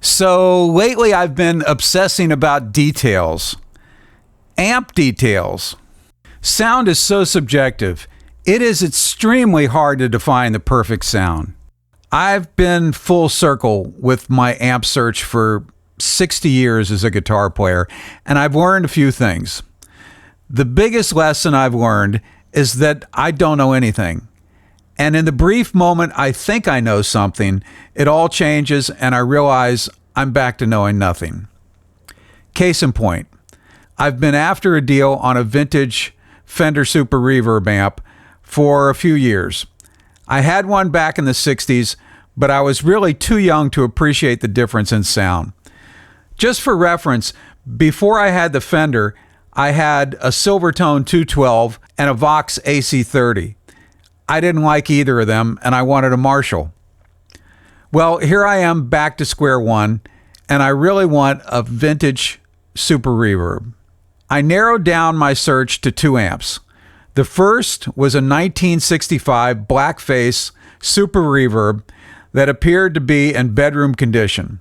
So lately I've been obsessing about details. Amp details. Sound is so subjective. It is extremely hard to define the perfect sound. I've been full circle with my amp search for 60 years as a guitar player, and I've learned a few things. The biggest lesson I've learned is that I don't know anything. And in the brief moment I think I know something, it all changes and I realize I'm back to knowing nothing. Case in point, I've been after a deal on a vintage Fender Super Reverb amp for a few years. I had one back in the 60s, but I was really too young to appreciate the difference in sound. Just for reference, before I had the Fender, I had a Silvertone 212 and a Vox AC30. I didn't like either of them, and I wanted a Marshall. Well, here I am back to square one, and I really want a vintage Super Reverb. I narrowed down my search to 2 amps. The first was a 1965 Blackface Super Reverb that appeared to be in bedroom condition.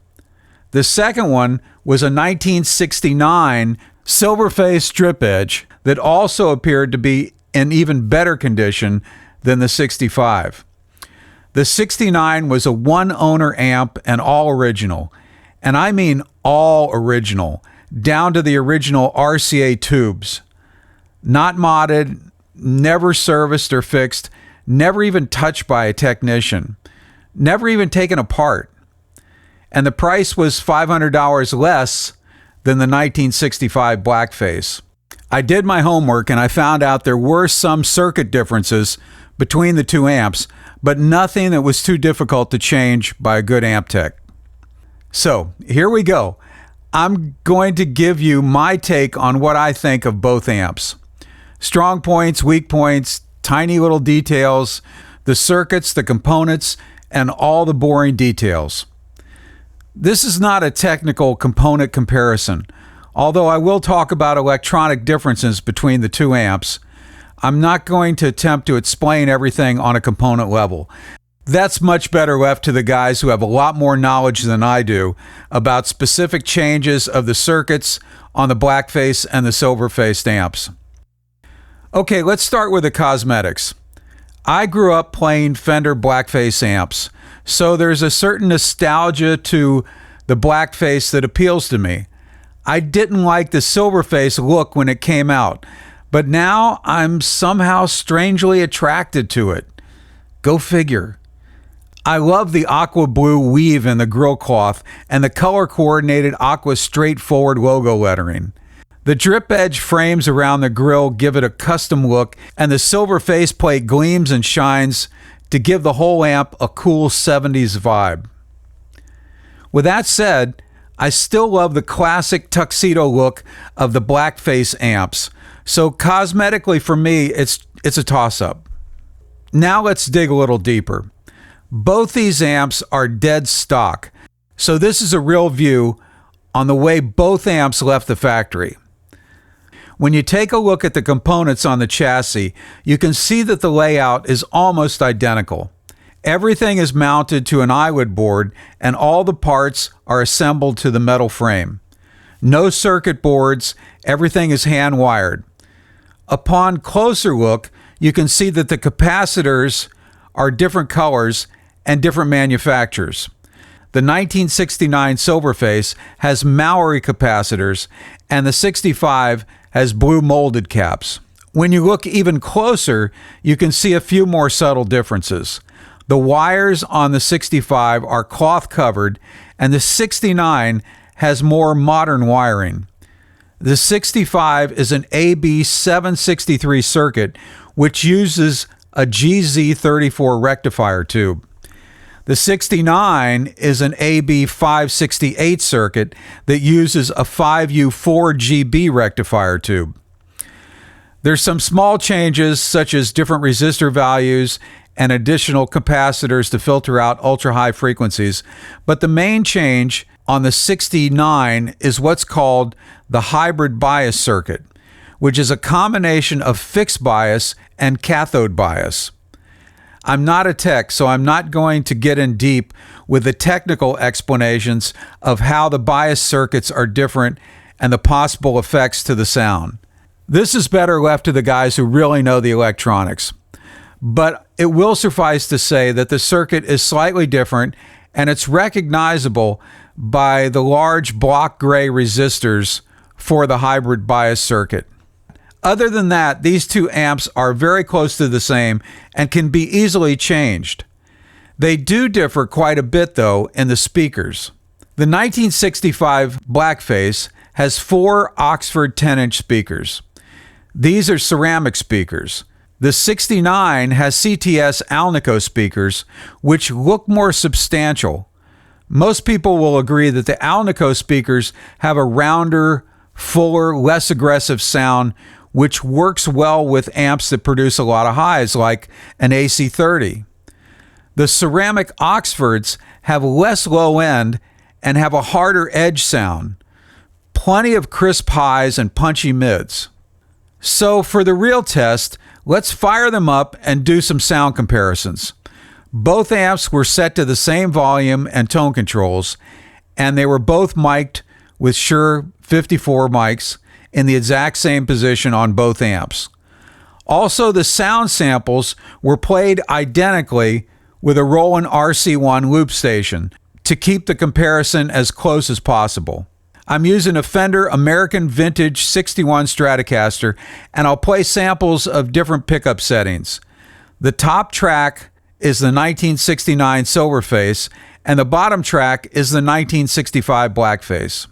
The second one was a 1969 Silverface Strip Edge that also appeared to be in even better condition than the 65. The 69 was a one-owner amp and all original, and I mean all original, down to the original RCA tubes. Not modded, never serviced or fixed, never even touched by a technician, never even taken apart. And the price was $500 less than the 1965 Blackface. I did my homework and I found out there were some circuit differences between the 2 amps, but nothing that was too difficult to change by a good amp tech. So here we go. I'm going to give you my take on what I think of both amps. Strong points, weak points, tiny little details, the circuits, the components, and all the boring details. This is not a technical component comparison. Although I will talk about electronic differences between the 2 amps, I'm not going to attempt to explain everything on a component level. That's much better left to the guys who have a lot more knowledge than I do about specific changes of the circuits on the Blackface and the Silverface amps. Okay, let's start with the cosmetics. I grew up playing Fender Blackface amps, so there's a certain nostalgia to the Blackface that appeals to me. I didn't like the Silverface look when it came out, but now I'm somehow strangely attracted to it. Go figure. I love the aqua blue weave in the grill cloth and the color-coordinated aqua straightforward logo lettering. The drip edge frames around the grill give it a custom look, and the silver faceplate gleams and shines to give the whole amp a cool 70s vibe. With that said, I still love the classic tuxedo look of the Blackface amps, so cosmetically for me, it's a toss-up. Now let's dig a little deeper. Both these amps are dead stock, so this is a real view on the way both amps left the factory. When you take a look at the components on the chassis, you can see that the layout is almost identical. Everything is mounted to an eyelet board and all the parts are assembled to the metal frame. No circuit boards, everything is hand wired. Upon closer look, you can see that the capacitors are different colors and different manufacturers. The 1969 Silverface has Maori capacitors and the 65 has blue molded caps. When you look even closer, you can see a few more subtle differences. The wires on the 65 are cloth covered and the 69 has more modern wiring. The 65 is an AB763 circuit which uses a GZ34 rectifier tube. The 69 is an AB568 circuit that uses a 5U4GB rectifier tube. There's some small changes such as different resistor values and additional capacitors to filter out ultra-high frequencies, but the main change on the 69 is what's called the hybrid bias circuit, which is a combination of fixed bias and cathode bias. I'm not a tech, so I'm not going to get in deep with the technical explanations of how the bias circuits are different and the possible effects to the sound. This is better left to the guys who really know the electronics. But it will suffice to say that the circuit is slightly different, and it's recognizable by the large block gray resistors for the hybrid bias circuit. Other than that, these two amps are very close to the same and can be easily changed. They do differ quite a bit, though, in the speakers. The 1965 Blackface has 4 Oxford 10-inch speakers. These are ceramic speakers. The 69 has CTS Alnico speakers, which look more substantial. Most people will agree that the Alnico speakers have a rounder, fuller, less aggressive sound, which works well with amps that produce a lot of highs, like an AC30. The ceramic Oxfords have less low end and have a harder edge sound. Plenty of crisp highs and punchy mids. So for the real test, let's fire them up and do some sound comparisons. Both amps were set to the same volume and tone controls, and they were both mic'd with Shure 54 mics in the exact same position on both amps. Also, the sound samples were played identically with a Roland RC1 loop station to keep the comparison as close as possible. I'm using a Fender American Vintage 61 Stratocaster, and I'll play samples of different pickup settings. The top track is the 1969 Silverface, and the bottom track is the 1965 Blackface.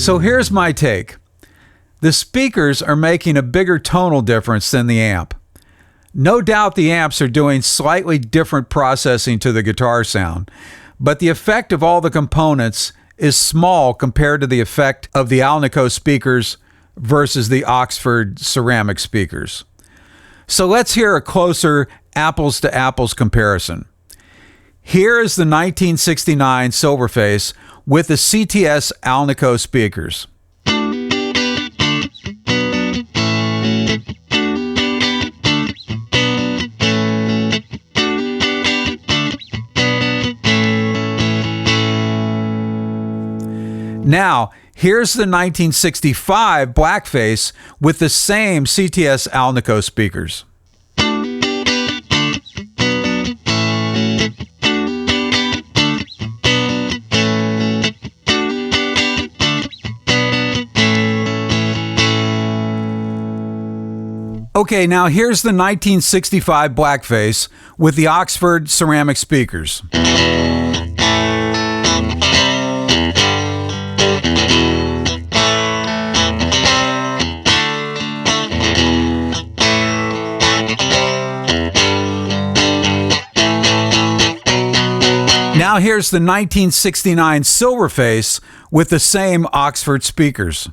So here's my take. The speakers are making a bigger tonal difference than the amp. No doubt the amps are doing slightly different processing to the guitar sound, but the effect of all the components is small compared to the effect of the Alnico speakers versus the Oxford ceramic speakers. So let's hear a closer apples to apples comparison. Here is the 1969 Silverface with the CTS Alnico speakers. Now, here's the 1965 Blackface with the same CTS Alnico speakers. Okay, now here's the 1965 Blackface with the Oxford ceramic speakers. Now here's the 1969 Silverface with the same Oxford speakers.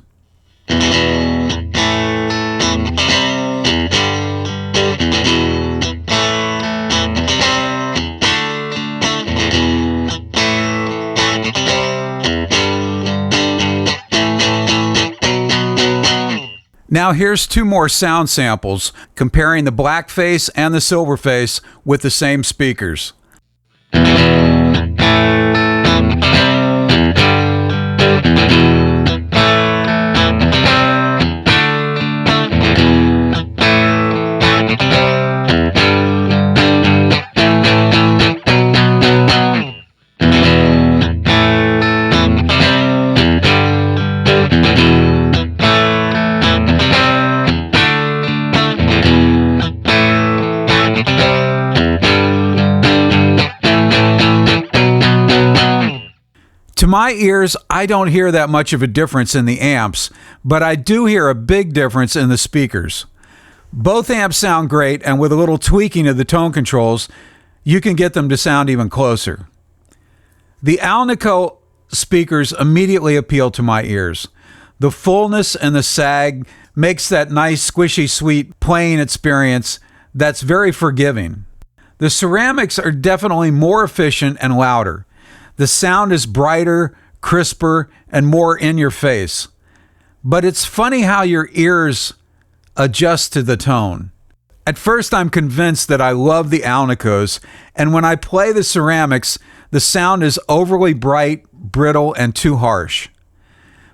Now here's two more sound samples comparing the Blackface and the Silverface with the same speakers. To my ears, I don't hear that much of a difference in the amps, but I do hear a big difference in the speakers. Both amps sound great, and with a little tweaking of the tone controls, you can get them to sound even closer. The Alnico speakers immediately appeal to my ears. The fullness and the sag makes that nice, squishy, sweet playing experience that's very forgiving. The ceramics are definitely more efficient and louder. The sound is brighter, crisper, and more in your face. But it's funny how your ears adjust to the tone. At first, I'm convinced that I love the Alnicos, and when I play the ceramics, the sound is overly bright, brittle, and too harsh.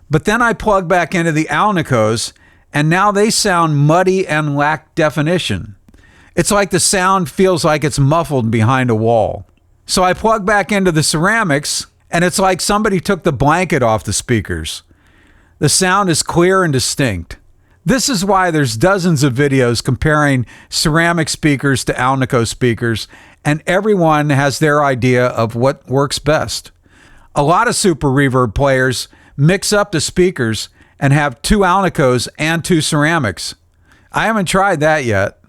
But then I plug back into the Alnicos, and now they sound muddy and lack definition. It's like the sound feels like it's muffled behind a wall. So I plug back into the ceramics, and it's like somebody took the blanket off the speakers. The sound is clear and distinct. This is why there's dozens of videos comparing ceramic speakers to Alnico speakers, and everyone has their idea of what works best. A lot of Super Reverb players mix up the speakers and have two Alnicos and two ceramics. I haven't tried that yet.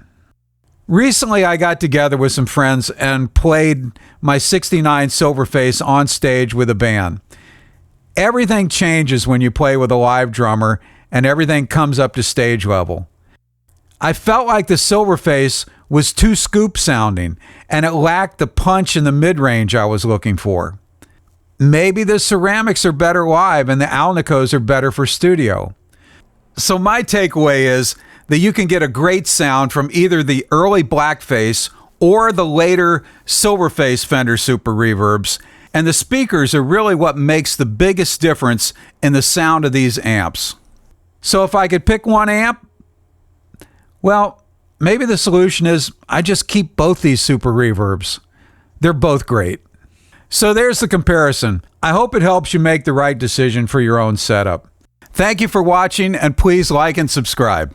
Recently, I got together with some friends and played my '69 Silverface on stage with a band. Everything changes when you play with a live drummer, and everything comes up to stage level. I felt like the Silverface was too scoop sounding, and it lacked the punch in the mid-range I was looking for. Maybe the ceramics are better live and the Alnicos are better for studio. So my takeaway is that you can get a great sound from either the early Blackface or the later Silverface Fender Super Reverbs, and the speakers are really what makes the biggest difference in the sound of these amps. So if I could pick one amp, well, maybe the solution is I just keep both these Super Reverbs. They're both great. So there's the comparison. I hope it helps you make the right decision for your own setup. Thank you for watching, and please like and subscribe.